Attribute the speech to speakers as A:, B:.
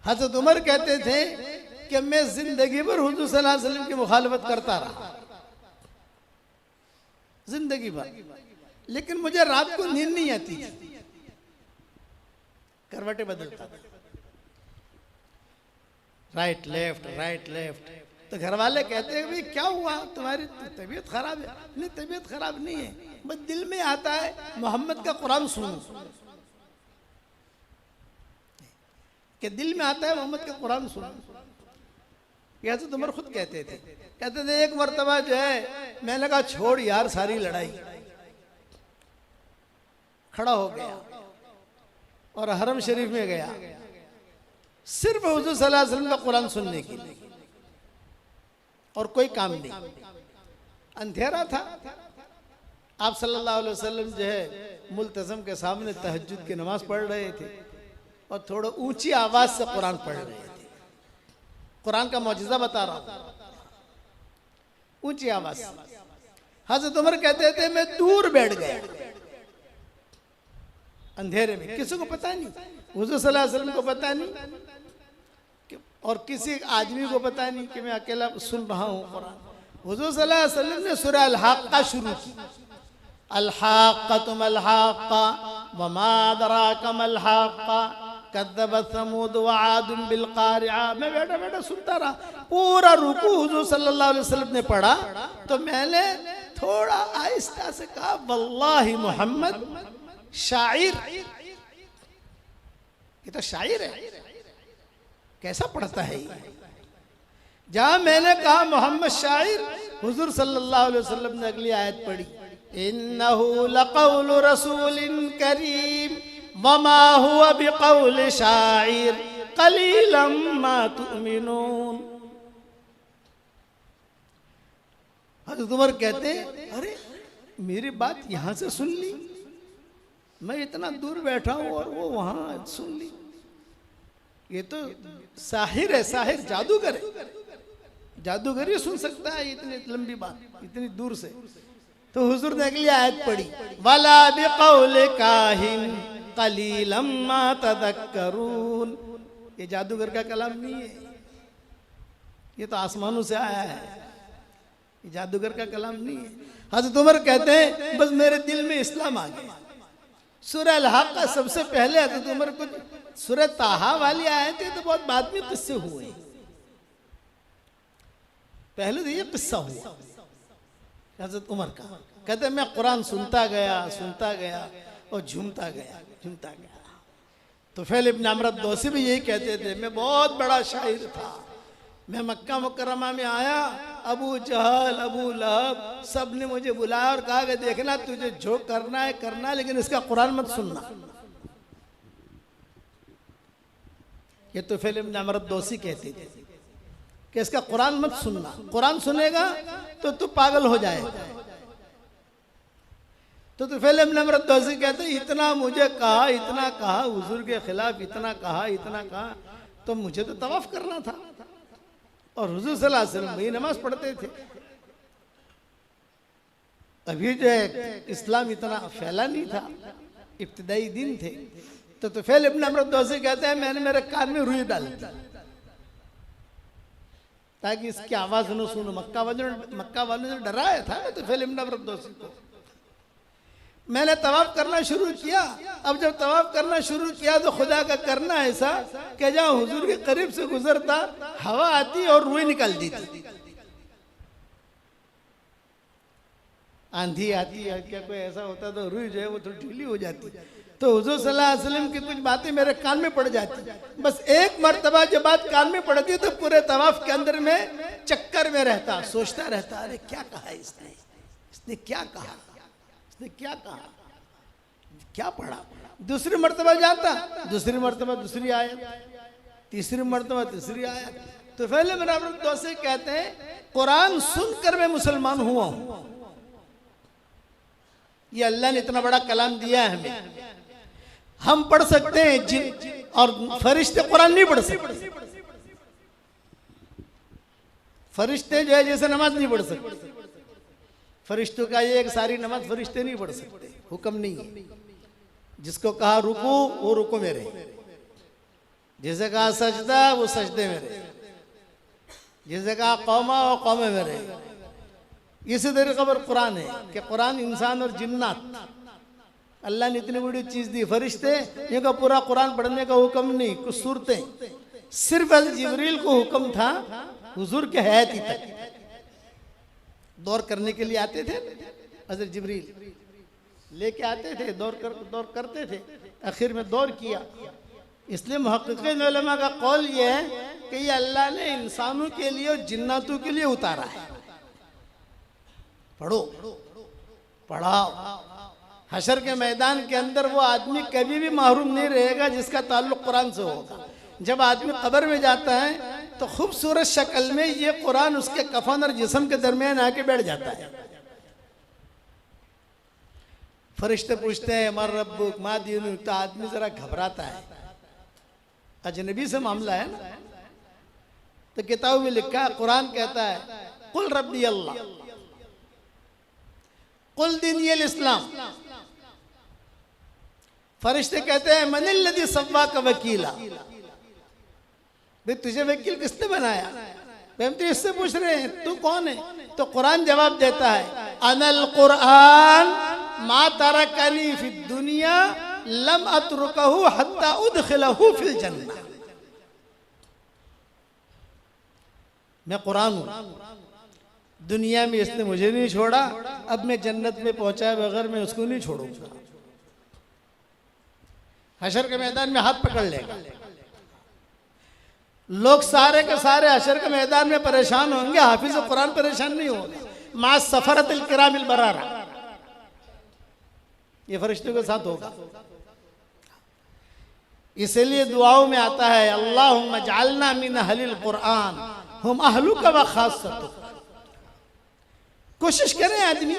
A: हजरत उमर कहते थे कि मैं जिंदगी भर हुजूर सल्लल्लाहु अलैहि वसल्लम की मुखालफत करता रहा, जिंदगी भर, लेकिन मुझे रात को नींद नहीं आती, करवटें बदलता था, राइट लेफ्ट। तो घर वाले कहते हैं भाई क्या हुआ, तुम्हारी तबीयत खराब है? नहीं, तबीयत खराब नहीं है, बस दिल में आता है मोहम्मद का कुरान सुनूं, कि दिल में आता है मोहम्मद का कुरान सुनूं। यह तो उमर खुद कहते थे एक मर्तबा जो है मैंने कहा छोड़ यार सारी लड़ाई, खड़ा हो गया और हरम शरीफ में गया सिर्फ हुजूर सल्लल्लाहु अलैहि वसल्लम का कुरान सुनने के लिए, और कोई काम नहीं। अंधेरा था, आप सल्लल्लाहु अलैहि वसल्लम जो है मुल्तज़म के सामने तहज्जुद की नमाज पढ़ रहे थे और थोड़ा ऊंची आवाज से कुरान पढ़ रहे थे। कुरान का मौजिज़ा बता रहा हूं, ऊंची आवाज। हज़रत उमर कहते थे मैं दूर बैठ गया अंधेरे में, किसी को पता नहीं, हुजूर सल्लल्लाहु अलैहि वसल्लम को पता नहीं और किसी आदमी को पता नहीं कि मैं अकेला सुन रहा हूँ कुरान। हुजूर सल्लल्लाहु अलैहि वसल्लम ने सूरह अल-हाक़्क़ा शुरू की, अल-हाक़्क़तु मल-हाक़्क़ा वमा अदराका मल-हाक़्क़ा कज़्ज़बत समूद व आदुम बिल-क़ारिआ। मैं बैठा बैठा सुनता रहा, पूरा रुकू हुजूर सल्लल्लाहु अलैहि वसल्लम ने पढ़ा तो मैंने थोड़ा आहिस्ता से कहा वल्लाहि मोहम्मद शायर, ये तो शायर है, कैसा पढ़ता है ये। जहां मैंने कहा मोहम्मद शायर, हुजूर सल्लल्लाहु अलैहि वसल्लम ने अगली आयत पढ़ी, इन्नहु लक़ौलु रसूलिन करीम वमा हुवा बिक़ौलि शायर क़लीलन मा तुमिनून। हज़रत उमर कहते अरे मेरी बात यहां से सुन ली, मैं इतना दूर बैठा हूं और वो वहां सुन ली, ये तो साहिर है, साहिर जादूगर है, जादूगर ही सुन सकता है इतनी लंबी बात इतनी दूर से। तो हुजूर ने अगली आयत पढ़ी, वला बिक़ौलि काहिन क़लीलन मा तज़क्करून। ये जादूगर का कलाम नहीं है, ये तो आसमानों से आया है, ये जादूगर का कलाम नहीं है। हज़रत उमर कहते हैं बस मेरे दिल में इस्लाम आ गया। सूरह अल-हाक़्क़ा सबसे पहले हज़रत उमर को, सूरह ताहा वाली आयतें तो बहुत बाद में किस्से हुए, पहले तो ये किस्सा हुआ हज़रत उमर का। कहते मैं कुरान सुनता गया और झूमता गया। तो फैल इब्न अमर दौसी भी यही कहते थे, मैं बहुत बड़ा शायर था, मैं मक्का मुकर्रमा में आया, अबू जहल अबू लहब सब ने मुझे बुलाया और कहा कि देखना तुझे जो करना है लेकिन इसका कुरान मत सुनना। ये तो फैल इब्न अमर दौसी कहते थे कि इसका कुरान मत सुनना, कुरान सुनेगा तो तू पागल हो जाएगा। तो तुफैल इब्न अमर दौसी कहते इतना मुझे कहा हुजूर के खिलाफ, इतना कहा तो मुझे तो तवाफ करना था और हुजूर सल्लल्लाहु अलैहि वसल्लम वही नमाज पढ़ते थे। अभी जो है इस्लाम इतना फैला नहीं था, इब्तिदाई दिन थे। तो तुफैल इब्न अमर दौसी कहते हैं मैंने मेरे कान में रुई डाल दी ताकि इसकी आवाज न सुनो। मक्का वालों ने डराया था ना तुफैल इब्न अमर दौसी को। मैंने तवाफ करना शुरू किया। अब जब तवाफ करना शुरू किया तो खुदा का करना ऐसा कि जहाँ हुजूर के करीब से गुजरता हवा आती और रुई निकल देती, आंधी आती है क्या कोई ऐसा होता तो रुई जो है वो थोड़ी ढीली हो जाती। तो हुजूर सल्लल्लाहु अलैहि वसल्लम की कुछ बातें मेरे कान में पड़ जाती। बस एक मर्तबा जब बात कान में पड़ती तो पूरे तवाफ के अंदर में चक्कर में रहता, सोचता रहता अरे क्या कहा इसने क्या कहा, क्या कहा, क्या पढ़ा। दूसरी मर्तबा जाता, दूसरी मर्तबा दूसरी आयत, तीसरी मर्तबा तीसरी आयत। तो पहले मेरा दोस्त कहते हैं कुरान सुनकर मैं मुसलमान हुआ हूं। ये अल्लाह ने इतना बड़ा कलाम दिया है हमें, हम पढ़ सकते हैं, जिन और फरिश्ते कुरान नहीं पढ़ सकते। फरिश्ते जो है जैसे नमाज नहीं पढ़ सकते, फरिश्तों का ये एक सारी नमाज फरिश्ते नहीं पढ़ सकते, हुक्म नहीं है। जिसको कहा रुको वो रुको में रहे, जिसे कहा सजदा वो सजदे में रहे, जिसे कहा कौमा वो कौमे में रहे। इसी तरीके पर कुरान है कि कुरान इंसान और जिन्नात, अल्लाह ने इतनी बड़ी चीज दी। फरिश्ते इनका पूरा कुरान पढ़ने का हुक्म नहीं, कुछ सूरतें, सिर्फ जिब्रील को हुक्म था हुजूर के हयाती तक दौर करने के लिए आते थे। हज़रत जिब्रील लेके आते थे, दौर करते थे, आखिर में दौर किया। इसलिए मुहक्किकीन उलमा का कौल ये है कि ये अल्लाह ने इंसानों के लिए और जिन्नातों के लिए उतारा है। पढ़ो, पढ़ाओ। हशर के मैदान के अंदर वो आदमी कभी भी महरूम नहीं रहेगा जिसका ताल्लुक कुरान से होगा। जब आदमी कब्र में जाता है तो खूबसूरत शक्ल में ये कुरान उसके कफन और जिस्म के दरमियान आके बैठ जाता है। फरिश्ते पूछते हैं मर रब्बुक मा दीनुक, तो आदमी जरा घबराता है, अजनबी से मामला है ना। तो किताब में लिखा है, कुरान कहता है कुल रब्बी अल्लाह, कुल दीनी इस्लाम। फरिश्ते कहते हैं मनिल्लज़ी सव्वा का वकीला, भाई तुझे वकील किसने बनाया? हम तो इससे पूछ रहे हैं तू कौन है? तो कुरान जवाब देता है अनल कुरान मा तरकनी फी दुनिया लम अतरुकहु हत्ता उदखिलहु फिल जन्नह। मैं कुरान हूं, दुनिया में इसने मुझे नहीं छोड़ा, अब मैं जन्नत में पहुंचाए बगैर मैं उसको नहीं छोड़ूंगा। हशर के मैदान में हाथ पकड़ लेगा। लोग सारे के सारे हशर के मैदान में परेशान होंगे, हाफिज कुरान परेशान नहीं होगा। मा सफरतुल किरामिल बरारा, ये फरिश्तों के साथ होगा। इसलिए दुआओं में आता है अल्लाहुम्मा जअलना मिन अहलिल कुरान हुम अहलुका व खास्सतुक। कोशिश करें आदमी